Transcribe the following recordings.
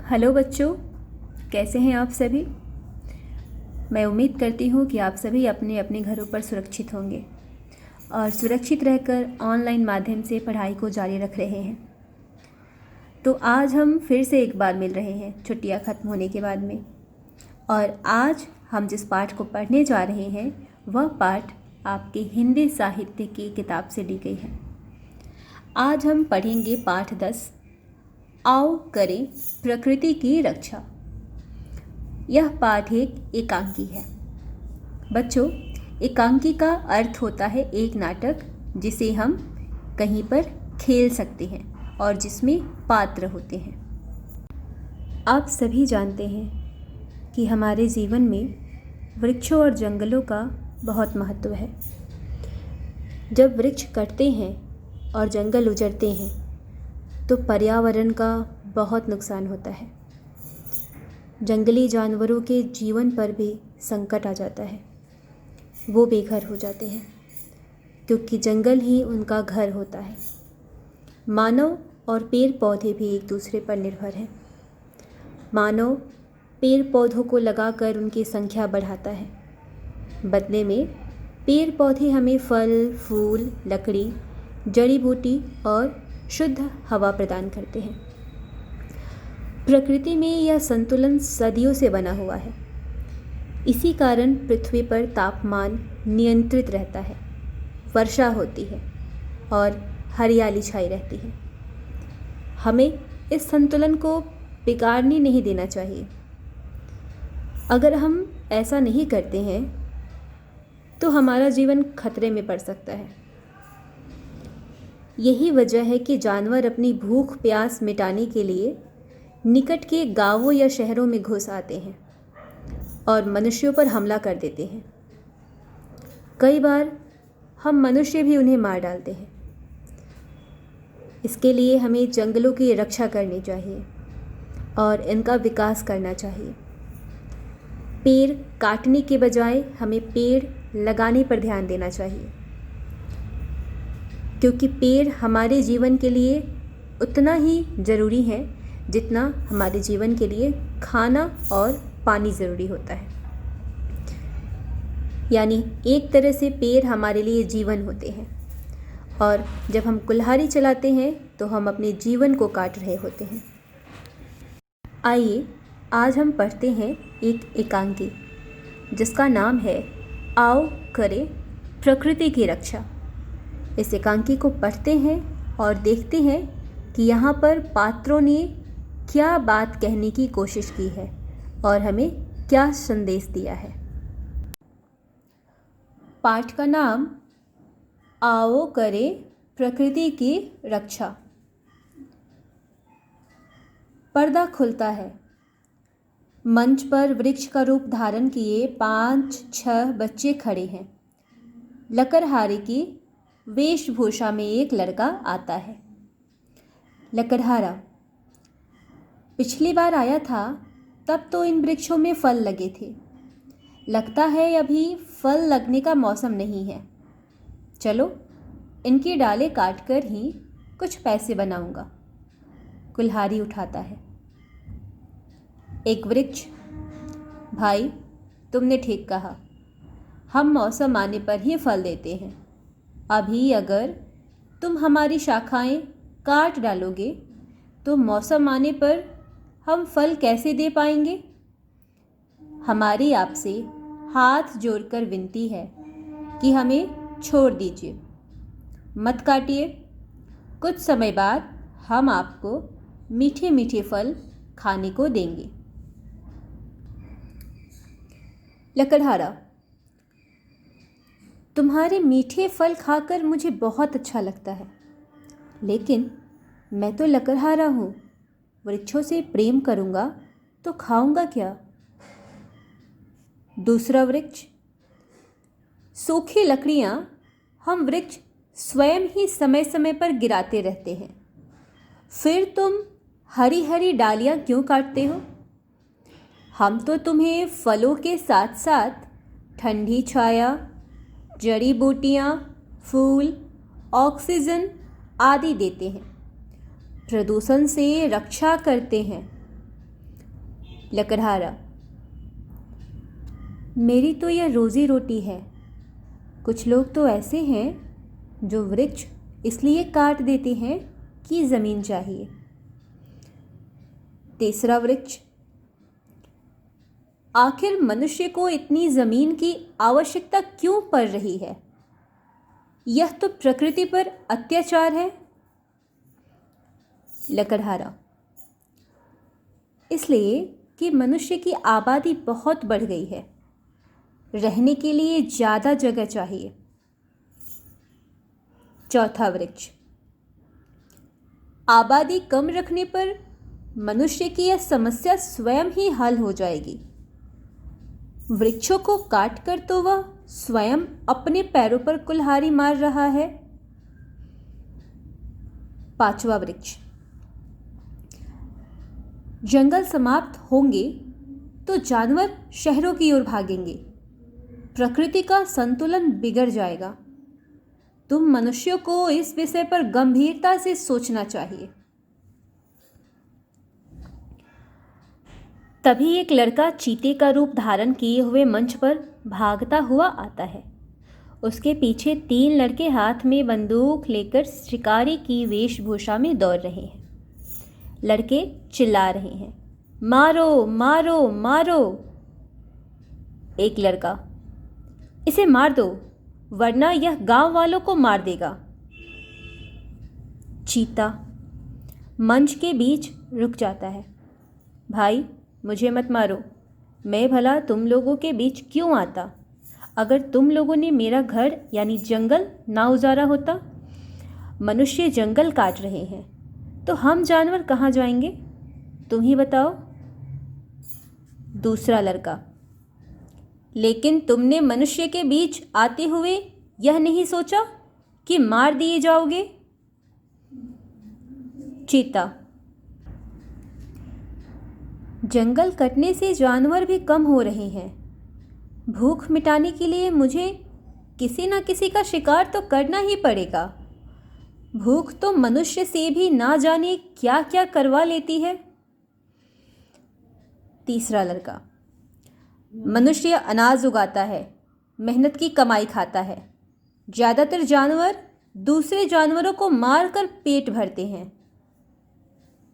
Hello बच्चों, कैसे हैं आप सभी। मैं उम्मीद करती हूँ कि आप सभी अपने अपने घरों पर सुरक्षित होंगे और सुरक्षित रहकर ऑनलाइन माध्यम से पढ़ाई को जारी रख रहे हैं। तो आज हम फिर से एक बार मिल रहे हैं छुट्टियाँ ख़त्म होने के बाद में, और आज हम जिस पाठ को पढ़ने जा रहे हैं वह पाठ आपके हिंदी साहित्य की किताब से ली गई है। आज हम पढ़ेंगे पाठ 10, आओ करें प्रकृति की रक्षा। यह पाठ एक एकांकी है। बच्चों, एकांकी का अर्थ होता है एक नाटक जिसे हम कहीं पर खेल सकते हैं और जिसमें पात्र होते हैं। आप सभी जानते हैं कि हमारे जीवन में वृक्षों और जंगलों का बहुत महत्व है। जब वृक्ष कटते हैं और जंगल उजड़ते हैं तो पर्यावरण का बहुत नुकसान होता है। जंगली जानवरों के जीवन पर भी संकट आ जाता है। वो बेघर हो जाते हैं क्योंकि जंगल ही उनका घर होता है। मानव और पेड़ पौधे भी एक दूसरे पर निर्भर हैं। मानव पेड़ पौधों को लगाकर उनकी संख्या बढ़ाता है। बदले में पेड़ पौधे हमें फल, फूल, लकड़ी, जड़ी बूटी और शुद्ध हवा प्रदान करते हैं। प्रकृति में यह संतुलन सदियों से बना हुआ है। इसी कारण पृथ्वी पर तापमान नियंत्रित रहता है, वर्षा होती है और हरियाली छाई रहती है। हमें इस संतुलन को बिगाड़ने नहीं देना चाहिए। अगर हम ऐसा नहीं करते हैं तो हमारा जीवन खतरे में पड़ सकता है। यही वजह है कि जानवर अपनी भूख प्यास मिटाने के लिए निकट के गांवों या शहरों में घुस आते हैं और मनुष्यों पर हमला कर देते हैं। कई बार हम मनुष्य भी उन्हें मार डालते हैं। इसके लिए हमें जंगलों की रक्षा करनी चाहिए और इनका विकास करना चाहिए। पेड़ काटने के बजाय हमें पेड़ लगाने पर ध्यान देना चाहिए, क्योंकि पेड़ हमारे जीवन के लिए उतना ही ज़रूरी है जितना हमारे जीवन के लिए खाना और पानी ज़रूरी होता है। यानी एक तरह से पेड़ हमारे लिए जीवन होते हैं, और जब हम कुल्हाड़ी चलाते हैं तो हम अपने जीवन को काट रहे होते हैं। आइए आज हम पढ़ते हैं एक एकांकी जिसका नाम है आओ करें प्रकृति की रक्षा। इस एकांकी को पढ़ते हैं और देखते हैं कि यहाँ पर पात्रों ने क्या बात कहने की कोशिश की है और हमें क्या संदेश दिया है। पाठ का नाम आओ करें प्रकृति की रक्षा। पर्दा खुलता है। मंच पर वृक्ष का रूप धारण किए 5-6 बच्चे खड़े हैं। लकड़हारे की वेशभूषा में एक लड़का आता है। लकड़हारा: पिछली बार आया था तब तो इन वृक्षों में फल लगे थे। लगता है अभी फल लगने का मौसम नहीं है। चलो इनकी डालें काटकर ही कुछ पैसे बनाऊंगा। कुल्हाड़ी उठाता है। एक वृक्ष: भाई, तुमने ठीक कहा, हम मौसम आने पर ही फल देते हैं। अभी अगर तुम हमारी शाखाएं काट डालोगे तो मौसम आने पर हम फल कैसे दे पाएंगे। हमारी आपसे हाथ जोड़कर विनती है कि हमें छोड़ दीजिए, मत काटिए। कुछ समय बाद हम आपको मीठे मीठे फल खाने को देंगे। लकड़हारा: तुम्हारे मीठे फल खाकर मुझे बहुत अच्छा लगता है, लेकिन मैं तो लकड़हारा हूँ। वृक्षों से प्रेम करूँगा तो खाऊंगा क्या। दूसरा वृक्ष: सूखी लकड़ियाँ हम वृक्ष स्वयं ही समय समय पर गिराते रहते हैं, फिर तुम हरी हरी डालियाँ क्यों काटते हो। हम तो तुम्हें फलों के साथ साथ ठंडी छाया, जड़ी बूटियाँ, फूल, ऑक्सीजन आदि देते हैं, प्रदूषण से रक्षा करते हैं। लकड़हारा, मेरी तो यह रोज़ी रोटी है। कुछ लोग तो ऐसे हैं जो वृक्ष इसलिए काट देते हैं कि ज़मीन चाहिए। तीसरा वृक्ष, आखिर मनुष्य को इतनी ज़मीन की आवश्यकता क्यों पड़ रही है? यह तो प्रकृति पर अत्याचार है। लकड़हारा, इसलिए कि मनुष्य की आबादी बहुत बढ़ गई है, रहने के लिए ज़्यादा जगह चाहिए। चौथा वृक्ष, आबादी कम रखने पर मनुष्य की यह समस्या स्वयं ही हल हो जाएगी। वृक्षों को काटकर तो वह स्वयं अपने पैरों पर कुल्हाड़ी मार रहा है। पांचवा वृक्ष, जंगल समाप्त होंगे तो जानवर शहरों की ओर भागेंगे, प्रकृति का संतुलन बिगड़ जाएगा। तुम मनुष्यों को इस विषय पर गंभीरता से सोचना चाहिए। तभी एक लड़का चीते का रूप धारण किए हुए मंच पर भागता हुआ आता है। उसके पीछे 3 लड़के हाथ में बंदूक लेकर शिकारी की वेशभूषा में दौड़ रहे हैं। लड़के चिल्ला रहे हैं, मारो मारो मारो। एक लड़का, इसे मार दो वरना यह गांव वालों को मार देगा। चीता मंच के बीच रुक जाता है, भाई मुझे मत मारो, मैं भला तुम लोगों के बीच क्यों आता? अगर तुम लोगों ने मेरा घर यानी जंगल ना उजाड़ा होता। मनुष्य जंगल काट रहे हैं तो हम जानवर कहाँ जाएंगे? तुम ही बताओ। दूसरा लड़का, लेकिन तुमने मनुष्य के बीच आते हुए यह नहीं सोचा कि मार दिए जाओगे? चीता, जंगल कटने से जानवर भी कम हो रहे हैं। भूख मिटाने के लिए मुझे किसी न किसी का शिकार तो करना ही पड़ेगा। भूख तो मनुष्य से भी ना जाने क्या क्या करवा लेती है। तीसरा लड़का, मनुष्य अनाज उगाता है, मेहनत की कमाई खाता है। ज़्यादातर जानवर दूसरे जानवरों को मारकर पेट भरते हैं।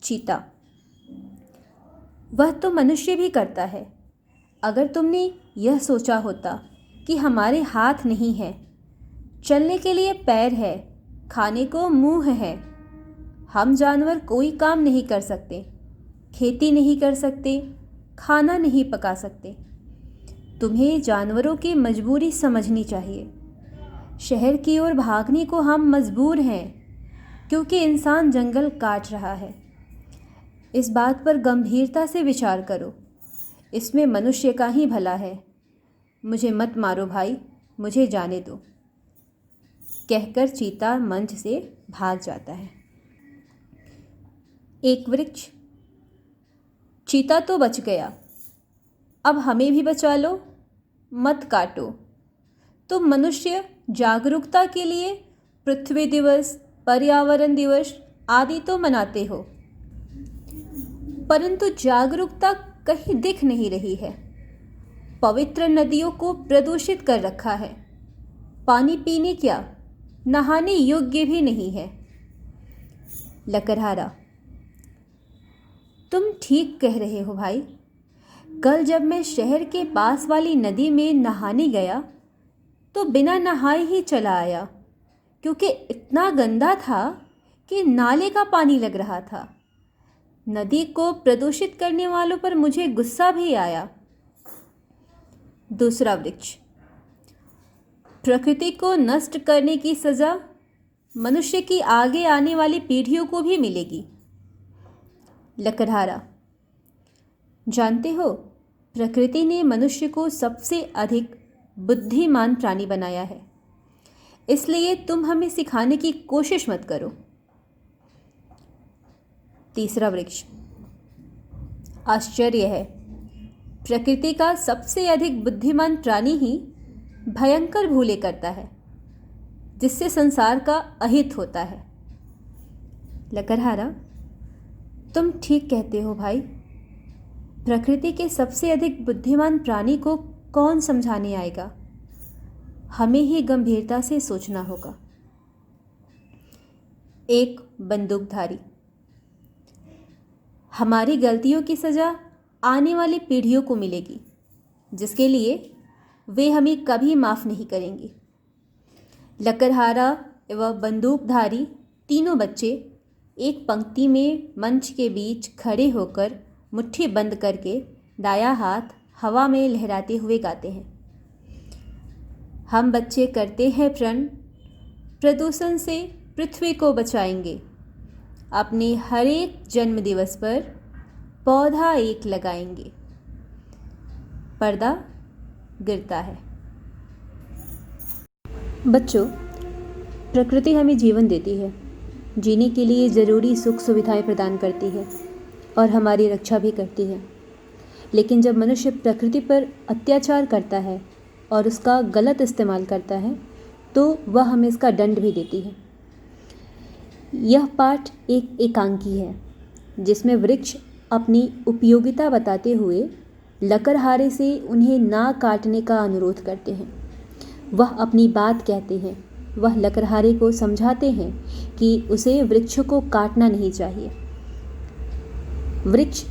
चीता, वह तो मनुष्य भी करता है। अगर तुमने यह सोचा होता कि हमारे हाथ नहीं है, चलने के लिए पैर है, खाने को मुंह है, हम जानवर कोई काम नहीं कर सकते, खेती नहीं कर सकते, खाना नहीं पका सकते। तुम्हें जानवरों की मजबूरी समझनी चाहिए। शहर की ओर भागने को हम मजबूर हैं क्योंकि इंसान जंगल काट रहा है। इस बात पर गंभीरता से विचार करो, इसमें मनुष्य का ही भला है। मुझे मत मारो भाई, मुझे जाने दो। कहकर चीता मंच से भाग जाता है। एक वृक्ष, चीता तो बच गया, अब हमें भी बचा लो, मत काटो। तुम मनुष्य जागरूकता के लिए पृथ्वी दिवस, पर्यावरण दिवस आदि तो मनाते हो, परंतु जागरूकता कहीं दिख नहीं रही है। पवित्र नदियों को प्रदूषित कर रखा है। पानी पीने क्या, नहाने योग्य भी नहीं है। लकड़हारा, तुम ठीक कह रहे हो भाई। कल जब मैं शहर के पास वाली नदी में नहाने गया तो बिना नहाए ही चला आया, क्योंकि इतना गंदा था कि नाले का पानी लग रहा था। नदी को प्रदूषित करने वालों पर मुझे गुस्सा भी आया। दूसरा वृक्ष, प्रकृति को नष्ट करने की सज़ा मनुष्य की आगे आने वाली पीढ़ियों को भी मिलेगी। लकड़हारा, जानते हो प्रकृति ने मनुष्य को सबसे अधिक बुद्धिमान प्राणी बनाया है, इसलिए तुम हमें सिखाने की कोशिश मत करो। तीसरा वृक्ष, आश्चर्य है, प्रकृति का सबसे अधिक बुद्धिमान प्राणी ही भयंकर भूले करता है, जिससे संसार का अहित होता है। लकड़हारा, तुम ठीक कहते हो भाई। प्रकृति के सबसे अधिक बुद्धिमान प्राणी को कौन समझाने आएगा? हमें ही गंभीरता से सोचना होगा। एक बंदूकधारी। हमारी गलतियों की सज़ा आने वाली पीढ़ियों को मिलेगी, जिसके लिए वे हमें कभी माफ़ नहीं करेंगी। लकड़हारा एवं बंदूकधारी तीनों बच्चे एक पंक्ति में मंच के बीच खड़े होकर मुट्ठी बंद करके दायां हाथ हवा में लहराते हुए गाते हैं। हम बच्चे करते हैं प्रण, प्रदूषण से पृथ्वी को बचाएंगे। अपने हर एक जन्म दिवस पर पौधा एक लगाएंगे। पर्दा गिरता है। बच्चों, प्रकृति हमें जीवन देती है, जीने के लिए ज़रूरी सुख सुविधाएं प्रदान करती है और हमारी रक्षा भी करती है। लेकिन जब मनुष्य प्रकृति पर अत्याचार करता है और उसका गलत इस्तेमाल करता है, तो वह हमें इसका दंड भी देती है। यह पाठ एक एकांकी है, जिसमें वृक्ष अपनी उपयोगिता बताते हुए लकड़हारे से उन्हें ना काटने का अनुरोध करते हैं। वह अपनी बात कहते हैं, वह लकड़हारे को समझाते हैं कि उसे वृक्षों को काटना नहीं चाहिए। वृक्ष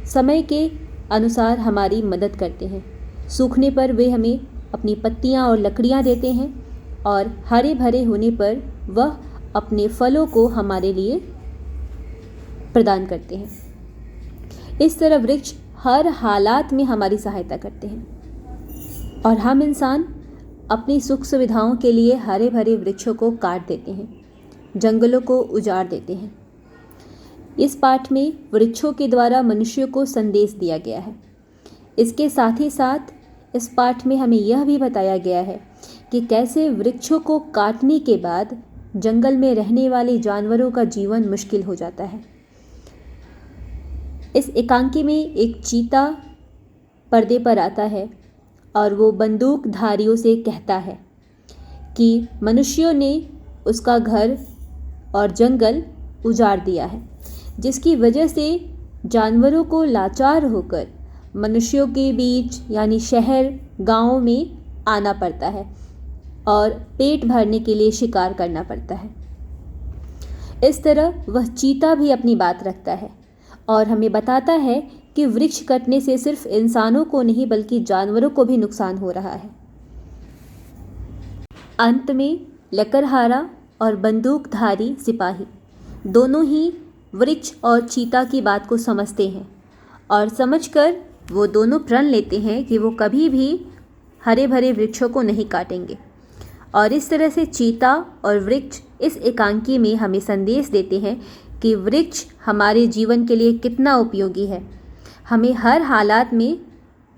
समय के अनुसार हमारी मदद करते हैं। सूखने पर वे हमें अपनी पत्तियां और लकड़ियां देते हैं और हरे भरे होने पर वह अपने फलों को हमारे लिए प्रदान करते हैं। इस तरह वृक्ष हर हालात में हमारी सहायता करते हैं और हम इंसान अपनी सुख सुविधाओं के लिए हरे भरे वृक्षों को काट देते हैं, जंगलों को उजाड़ देते हैं। इस पाठ में वृक्षों के द्वारा मनुष्यों को संदेश दिया गया है। इसके साथ ही साथ इस पाठ में हमें यह भी बताया गया है कि कैसे वृक्षों को काटने के बाद जंगल में रहने वाले जानवरों का जीवन मुश्किल हो जाता है। इस एकांकी में एक चीता पर्दे पर आता है और वो बंदूकधारियों से कहता है कि मनुष्यों ने उसका घर और जंगल उजाड़ दिया है, जिसकी वजह से जानवरों को लाचार होकर मनुष्यों के बीच यानी शहर गांवों में आना पड़ता है और पेट भरने के लिए शिकार करना पड़ता है। इस तरह वह चीता भी अपनी बात रखता है और हमें बताता है कि वृक्ष कटने से सिर्फ इंसानों को नहीं बल्कि जानवरों को भी नुकसान हो रहा है। अंत में लकड़हारा और बंदूकधारी सिपाही दोनों ही वृक्ष और चीता की बात को समझते हैं और समझकर वो दोनों प्रण लेते हैं कि वो कभी भी हरे भरे वृक्षों को नहीं काटेंगे। और इस तरह से चीता और वृक्ष इस एकांकी में हमें संदेश देते हैं कि वृक्ष हमारे जीवन के लिए कितना उपयोगी है। हमें हर हालात में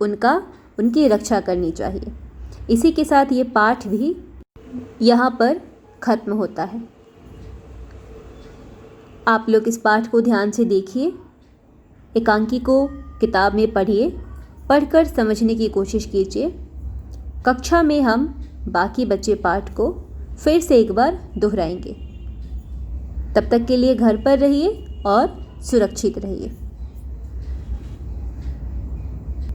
उनकी रक्षा करनी चाहिए। इसी के साथ ये पाठ भी यहाँ पर ख़त्म होता है। आप लोग इस पाठ को ध्यान से देखिए, एकांकी को किताब में पढ़िए, पढ़कर समझने की कोशिश कीजिए। कक्षा में हम बाकी बचे पाठ को फिर से एक बार दोहराएंगे। तब तक के लिए घर पर रहिए और सुरक्षित रहिए।